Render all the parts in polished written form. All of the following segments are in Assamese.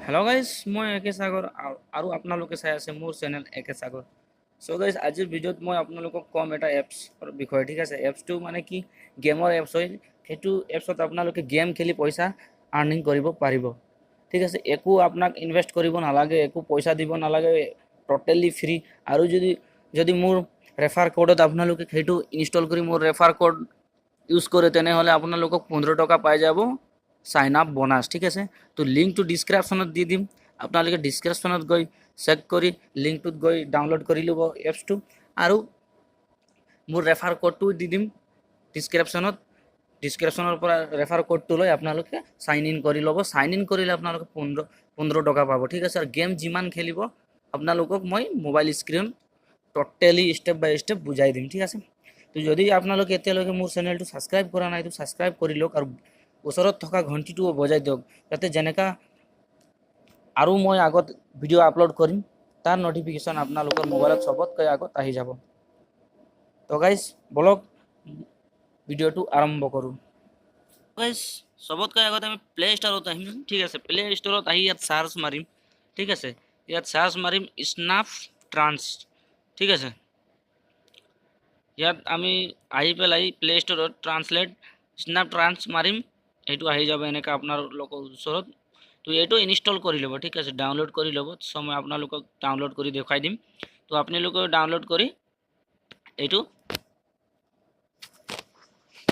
হেল্ল' গাইজ, মই একে সাগৰ আৰু আপোনালোকে চাই আছে মোৰ চেনেল একে সাগৰ। চ' গাইজ, আজিৰ ভিডিঅ'ত মই আপোনালোকক ক'ম এটা এপছৰ বিষয়ে, ঠিক আছে। এপছটো মানে কি, গেমৰ এপছ হয়। সেইটো এপছত আপোনালোকে গেম খেলি পইচা আৰ্নিং কৰিব পাৰিব, ঠিক আছে। একো আপোনাক ইনভেষ্ট কৰিব নালাগে, একো পইচা দিব নালাগে, ট'টেলি ফ্ৰী। আৰু যদি মোৰ ৰেফাৰ কোডত আপোনালোকে সেইটো ইনষ্টল কৰি মোৰ ৰেফাৰ কোড ইউজ কৰে, তেনেহ'লে আপোনালোকক 15 টকা পাই যাব সাইন আপ বোনাস, ঠিক আছে। তো লিংকটো ডিছক্ৰিপশ্যনত দি দিম, আপোনালোকে ডিছক্ৰিপশ্যনত গৈ চেক কৰি লিংকটোত গৈ ডাউনলোড কৰি ল'ব এপছটো, আৰু মোৰ ৰেফাৰ কোডটো দি দিম ডিছক্ৰিপশ্যনৰ পৰা ৰেফাৰ কোডটো লৈ আপোনালোকে সাইন ইন কৰি ল'ব। সাইন ইন কৰিলে আপোনালোকে 15 টকা পাব, ঠিক আছে। আৰু গেম যিমান খেলিব আপোনালোকক মই মোবাইল স্ক্ৰীন টোটেলি ষ্টেপ বাই ষ্টেপ বুজাই দিম, ঠিক আছে। তো যদি আপোনালোকে এতিয়ালৈকে মোৰ চেনেলটো ছাবস্ক্ৰাইব কৰা নাই, তো ছাবস্ক্ৰাইব কৰি লওক আৰু ওচৰত থকা ঘণ্টিটোও বজাই দিয়ক, যাতে যেনেকা আৰু মই আগত ভিডিঅ' আপলোড কৰিম তাৰ নটিফিকেশ্যন আপোনালোকৰ মোবাইলত চবতকৈ আগত আহি যাব। তো গাইজ, বলক ভিডিঅ'টো আৰম্ভ কৰোঁ। গাইজ, চবতকৈ আগত আমি প্লে ষ্টৰত আহিম, ঠিক আছে। প্লে ষ্টৰত আহি ইয়াত চাৰ্চ মাৰিম, ঠিক আছে। ইয়াত চাৰ্চ মাৰিম স্নাপ ট্ৰান্স, ঠিক আছে। ইয়াত আমি আহি পেলাই প্লে ষ্টৰত ট্ৰান্সলেট স্নাপ ট্ৰান্স মাৰিম, এইটো আহি যাব এনেকৈ আপোনালোকৰ ওচৰত। তো এইটো ইনষ্টল কৰি ল'ব, ঠিক আছে, ডাউনলোড কৰি ল'ব। চ' মই আপোনালোকক ডাউনলোড কৰি দেখুৱাই দিম। তো আপোনালোকে ডাউনলোড কৰি এইটো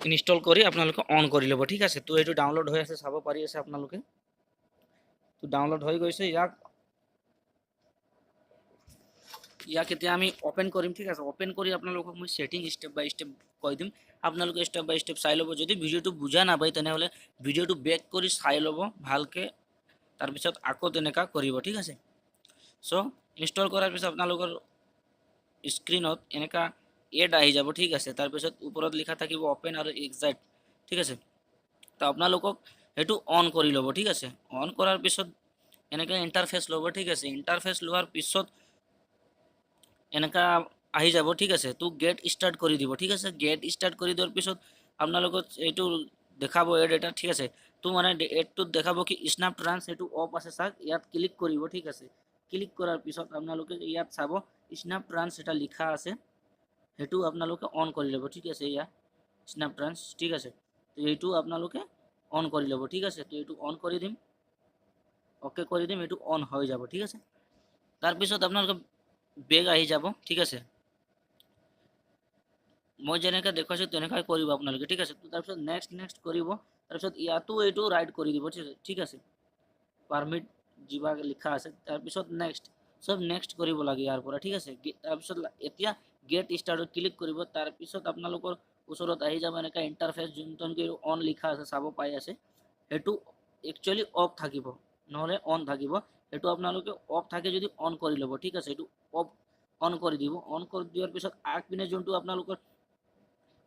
ইনষ্টল কৰি আপোনালোকে অন কৰি ল'ব, ঠিক আছে। তো এইটো ডাউনলোড হৈ আছে, চাব পাৰি আছে আপোনালোকে। তো ডাউনলোড হৈ গৈছে। ইয়াক এতিয়া আমি অপেন কৰিম, ঠিক আছে। অপেন কৰি আপোনালোকক মই ছেটিং ষ্টেপ বাই ষ্টেপ কৈ দিম, আপোনালোকে ষ্টেপ বাই ষ্টেপ চাই ল'ব। যদি ভিডিঅ'টো বুজা নাপায় তেনেহ'লে ভিডিঅ'টো বেক কৰি চাই ল'ব ভালকৈ, তাৰপিছত আকৌ তেনেকুৱা কৰিব, ঠিক আছে। চ' ইনষ্টল কৰাৰ পিছত আপোনালোকৰ স্ক্ৰীনত এনেকুৱা এড আহি যাব, ঠিক আছে। তাৰপিছত ওপৰত লিখা থাকিব অপেন আৰু এক্সাইট, ঠিক আছে। তো আপোনালোকক সেইটো অন কৰি ল'ব, ঠিক আছে। অন কৰাৰ পিছত এনেকৈ ইণ্টাৰফেচ ল'ব, ঠিক আছে। ইণ্টাৰফেচ লোৱাৰ পিছত এনেকা আহি যাব, ঠিক আছে। তো গেট ষ্টাৰ্ট কৰি দিব, ঠিক আছে। গেট ষ্টাৰ্ট কৰি দিয়াৰ পিছত আপোনালোকক এইটো দেখাব এড এটা, ঠিক আছে। তো মানে এডটোত দেখাব কি স্নাপ ট্ৰান্স সেইটো অফ আছে, চাওক ইয়াত ক্লিক কৰিব, ঠিক আছে। ক্লিক কৰাৰ পিছত আপোনালোকে ইয়াত চাব স্নাপ ট্ৰান্স এটা লিখা আছে, সেইটো আপোনালোকে অন কৰি ল'ব, ঠিক আছে। ইয়াত স্নাপ ট্ৰান্স, ঠিক আছে। তো এইটো আপোনালোকে অন কৰি ল'ব, ঠিক আছে। তো এইটো অন কৰি দিম, অ'কে কৰি দিম, এইটো অন হৈ যাব, ঠিক আছে। তাৰপিছত আপোনালোকে বেগ আহি যাব, ঠিক আছে। মই যেনেকৈ দেখুৱাইছোঁ তেনেকৈ কৰিব আপোনালোকে, ঠিক আছে। তাৰপিছত নেক্সট কৰিব, তাৰপিছত ইয়াতো এইটো ৰাইট কৰি দিব, ঠিক আছে। পাৰমিট যিবা লিখা আছে, তাৰপিছত চব নেক্সট কৰিব লাগে ইয়াৰ পৰা, ঠিক আছে। তাৰপিছত এতিয়া গেট ষ্টাৰ্টত ক্লিক কৰিব। তাৰপিছত আপোনালোকৰ ওচৰত আহি যাব এনেকৈ ইণ্টাৰফেচ, যোনটো অন লিখা আছে চাব পাই আছে, সেইটো একচুৱেলি অফ থাকিব, নহ'লে অন থাকিব। সেইটো আপোনালোকে অফ থাকে যদি অন কৰি ল'ব, ঠিক আছে। এইটো অন কৰি দিব। অন কৰি দিয়াৰ পিছত আগপিনে যোনটো আপোনালোকৰ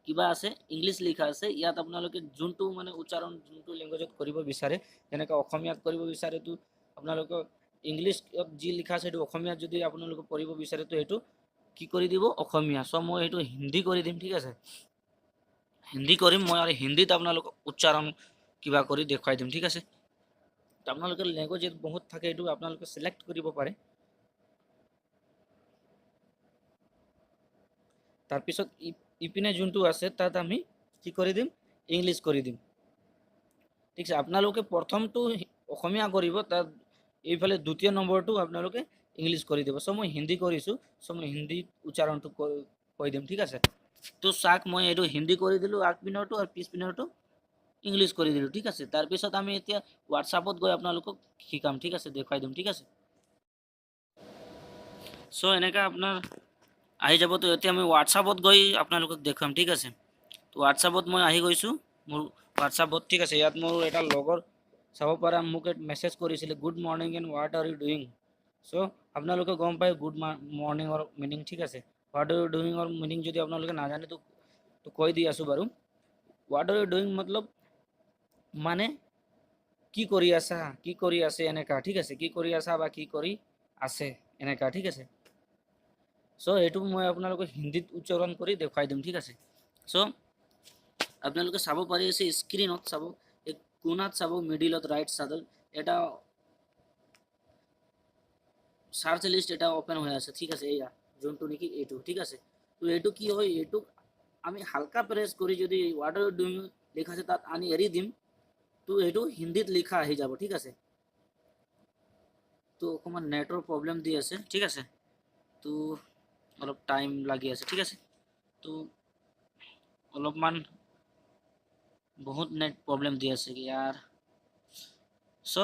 কিবা আছে ইংলিছ লিখা আছে, ইয়াত আপোনালোকে যোনটো মানে উচ্চাৰণ যোনটো লেংগুৱেজত কৰিব বিচাৰে, যেনেকৈ অসমীয়াত কৰিব বিচাৰে তো আপোনালোকক ইংলিছত যি লিখা আছে সেইটো অসমীয়াত যদি আপোনালোকে কৰিব বিচাৰে তো সেইটো কি কৰি দিব, অসমীয়া। চ' মই সেইটো হিন্দী কৰি দিম, ঠিক আছে। হিন্দী কৰিম মই, আৰু হিন্দীত আপোনালোকক উচ্চাৰণ কিবা কৰি দেখুৱাই দিম, ঠিক আছে। আপোনালোকে লেংগুৱেজ বহুত থাকে, এইটো আপোনালোকে চিলেক্ট কৰিব পাৰে। তাৰপিছত ইপিনে যোনটো আছে তাত আমি কি কৰি দিম, ইংলিছ কৰি দিম, ঠিক আছে। আপোনালোকে প্ৰথমটো অসমীয়া কৰিব, তাত এইফালে দ্বিতীয় নম্বৰটো আপোনালোকে ইংলিছ কৰি দিব। চ' মই হিন্দী কৰিছোঁ, চ' মই হিন্দীত উচ্চাৰণটো কৈ দিম, ঠিক আছে। তো চাওক মই এইটো হিন্দী কৰি দিলোঁ আগপিনৰটো, আৰু পিছপিনৰটো ইংলিছ কৰি দিলোঁ, ঠিক আছে। তাৰপিছত আমি এতিয়া হোৱাটছআপত গৈ আপোনালোকক শিকাম, ঠিক আছে, দেখুৱাই দিম, ঠিক আছে। চ' এনেকৈ আপোনাৰ আহি যাব। তো এতিয়া আমি হোৱাটছআপত গৈ আপোনালোকক দেখুৱাম, ঠিক আছে। তো হোৱাটছআপত মই আহি গৈছোঁ মোৰ হোৱাটছআপত, ঠিক আছে। ইয়াত মোৰ এটা লগৰ চাব পৰা মোক মেছেজ কৰিছিলে, good morning and what are you doing. So' আপোনালোকে গম পায় গুড মৰ্ণিঙৰ মিনিং, ঠিক আছে। হোৱাট আৰ ইউ ডুইঙৰ মিনিং যদি আপোনালোকে নাজানে তো কৈ দি আছোঁ বাৰু। হোৱাট আৰ ইউ ডুইং মতলব মানে কি কৰি আছা, কি কৰি আছে, এনেকা, ঠিক আছে। কি কৰি আছা বা কি কৰি আছে, এনেকা, ঠিক আছে। চ' এইটো মই আপোনালোকক হিন্দীত উচ্চাৰণ কৰি দেখুৱাই দিম, ঠিক আছে। চ' আপোনালোকে চাব পাৰি আছে স্ক্ৰীনত, চাব এই কোণাত চাব মিডিলত ৰাইট চাইডত এটা সার্চ লিস্ট এটা ওপেন হয়ে আছে, ঠিক আছে, এইয়া যোনটো নেকি এইটো, ঠিক আছে। তো এইটো কি হয়, এইটো আমি হালকা প্রেস করি যদি হোৱাট আৰ ইউ ডুইং লেখা আছে তাত আনি এৰি দিম, তো এইটো হিন্দীত লিখা আহি যাব, ঠিক আছে। তো অকণমান নেটৰ প্ৰব্লেম দি আছে, ঠিক আছে, তো অলপ টাইম লাগি আছে, ঠিক আছে। তো অলপমান বহুত নেট প্ৰব্লেম দি আছে ইয়াৰ। চ'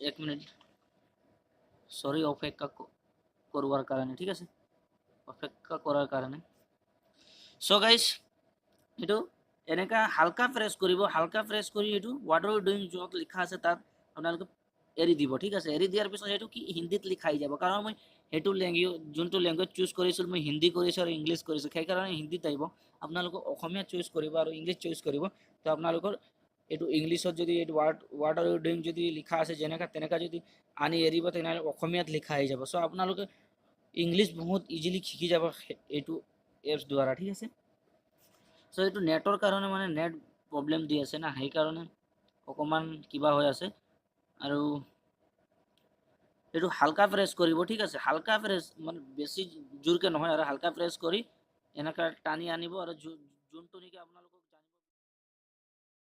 1 মিনিট, সরি অপেক্ষা করবার কারণে, ঠিক আছে, অপেক্ষা করার কারণে। সো গাইস এইটো এনেকা হালকা প্রেস কৰিব, হালকা প্ৰেস কৰি এইটো হোৱাট আৰ ইউ ডুইং য'ত লিখা আছে তাত আপোনালোকে এৰি দিব, ঠিক আছে। এৰি দিয়াৰ পিছত সেইটো কি হিন্দীত লিখা আহি যাব, কাৰণ মই সেইটো যোনটো লেংগুৱেজ চুজ কৰিছিলোঁ, মই হিন্দী কৰিছোঁ আৰু ইংলিছ কৰিছোঁ, সেইকাৰণে হিন্দীত আহিব। আপোনালোকে অসমীয়া চুজ কৰিব আৰু ইংলিছ চুজ কৰিব, তো আপোনালোকৰ এইটো ইংলিছত যদি এইটো হোৱাট আৰ ইউ ডুইং যদি লিখা আছে যেনেকা তেনেকা যদি আনি এৰিব তেনেহ'লে অসমীয়াত লিখা আহি যাব। চ' আপোনালোকে ইংলিছ বহুত ইজিলি শিকি যাব এইটো এপছ দ্বাৰা, ঠিক আছে। চ' এইটো নেটৰ কাৰণে মানে নেট প্ৰব্লেম দি আছে না, সেইকাৰণে অকণমান কিবা হৈ আছে। আৰু এইটো হালকা প্ৰেছ কৰিব, ঠিক আছে, হালকা প্ৰেছ মানে বেছি জোৰকে নহয় আৰু হালকা প্ৰেছ কৰি এনেকা টানি আনিব আৰু যোনটো নেকি আপোনালোকক